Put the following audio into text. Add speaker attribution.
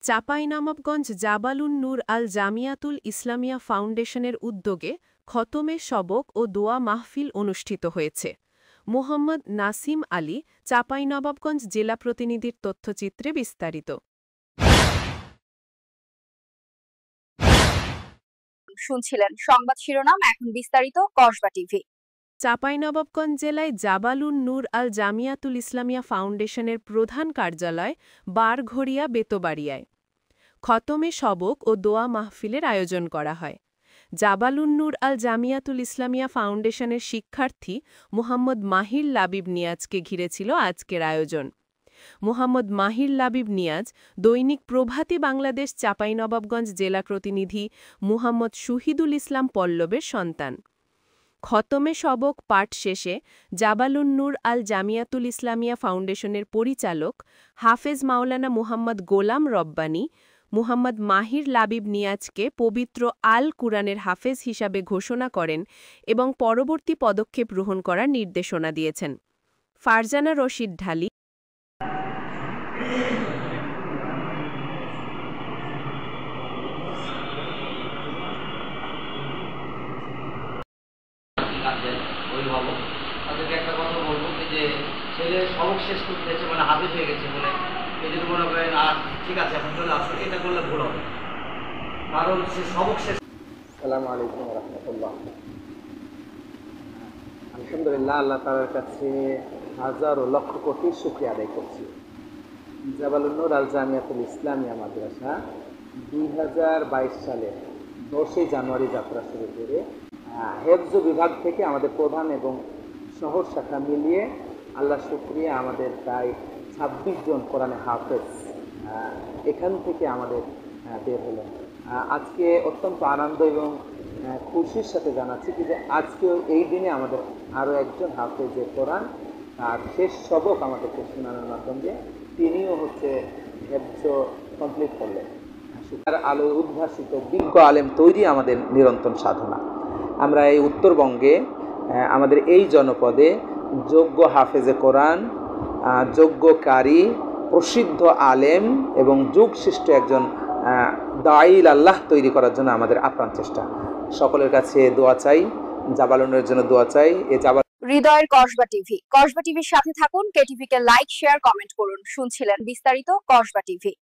Speaker 1: চাঁপাইনবাবগঞ্জ জাবালুন নূর আল জামিয়াতুল ইসলামিয়া ফাউন্ডেশনের উদ্যোগে খতমে সবক ও দোয়া মাহফিল অনুষ্ঠিত হয়েছে। মোহাম্মদ নাসিম আলী, চাঁপাইনবাবগঞ্জ জেলা প্রতিনিধির তথ্যচিত্রে বিস্তারিত।
Speaker 2: শুনছিলেন সংবাদ শিরোনাম, এখন বিস্তারিত। কসবা টিভি।
Speaker 1: চাঁপাইনবাবগঞ্জ জেলায় জাবালুন নূর আল জামিয়াতুল ইসলামিয়া ফাউন্ডেশনের প্রধান কার্যালয় বারঘড়িয়া বেতবাড়িয়ায় খতমে সবক ও দোয়া মাহফিলের আয়োজন করা হয়। জাবালুন নূর আল জামিয়াতুল ইসলামিয়া ফাউন্ডেশনের শিক্ষার্থী মোহাম্মদ মাহির লাবিব নিয়াজকে ঘিরে ছিল আজকের আয়োজন। মোহাম্মদ মাহির লাবিব নিয়াজ দৈনিক প্রভাতী বাংলাদেশ চাঁপাইনবাবগঞ্জ জেলা প্রতিনিধি মুহাম্মদ শহীদুল ইসলাম পল্লবের সন্তান। খতমে সবক পাঠ শেষে জাবালুন নূর আল জামিয়াতুল ইসলামিয়া ফাউন্ডেশনের পরিচালক হাফেজ মাওলানা মুহাম্মদ গোলাম রব্বানী মুহাম্মদ মাহির লাবিব নিয়াজকে পবিত্র আল কুরআনের হাফেজ হিসাবে ঘোষণা করেন এবং পরবর্তী পদক্ষেপ গ্রহণ করার নির্দেশনা দিয়েছেন। ফারজানা রশিদ ঢালি।
Speaker 3: অভিভাবক তাদেরকে একটা কথা বলবো যে ছেলে সবক শেষ করতে গেছে, মানে হাফেজ হয়ে গেছে বলে এই যদি মনে করেন আর ঠিক আছে এখন চলে আসো, এটা করলে ভুল হবে, কারণ সে সবক শেষ।
Speaker 4: আসসালামু আলাইকুম ওয়া রাহমাতুল্লাহ। আলহামদুলিল্লাহ, আল্লাহ তাআলার কাছে হাজার ও লক্ষ কোটি শুকরিয়া আদায় করছি। জাবালুন নূর আল জামিয়াতুল ইসলামিয়া মাদ্রাসা 2022 সালে 10 জানুয়ারি যাত্রা শুরু করে হেফজ বিভাগ থেকে আমাদের প্রধান এবং শহর শাখা মিলিয়ে আল্লাহ শুকরিয়া আমাদের প্রায় 26 জন কোরআনে হাফেজ এখান থেকে আমাদের বের হলেন। আজকে অত্যন্ত আনন্দ এবং খুশির সাথে জানাচ্ছি যে আজকেও এই দিনে আমাদের আরও একজন হাফেজে কোরআন আর শেষ সবক আমাদেরকে শোনানোর মাধ্যমে তিনিও হচ্ছে হেফজ কমপ্লিট করলেন। তার আলোয় উদ্ভাসিত বিজ্ঞ আলেম তৈরি আমাদের নিরন্তর সাধনা। আমরা এই উত্তরবঙ্গে আমাদের এই জনপদে যোগ্য হাফেজে কোরআন, যোগ্য কারি, প্রসিদ্ধ আলেম এবং যুগশ্রেষ্ঠ একজন দাঈল আল্লাহ তৈরি করার জন্য আমাদের আপ্রাণ চেষ্টা। সকলের কাছে দোয়া চাই, জাবালুনের জন্য দোয়া চাই।
Speaker 2: হৃদয়ের কসবা টিভি। কসবা টিভির সাথে থাকুন, কেটিভিকে লাইক, শেয়ার, কমেন্ট করুন। শুনছিলেন বিস্তারিত কসবা টিভি।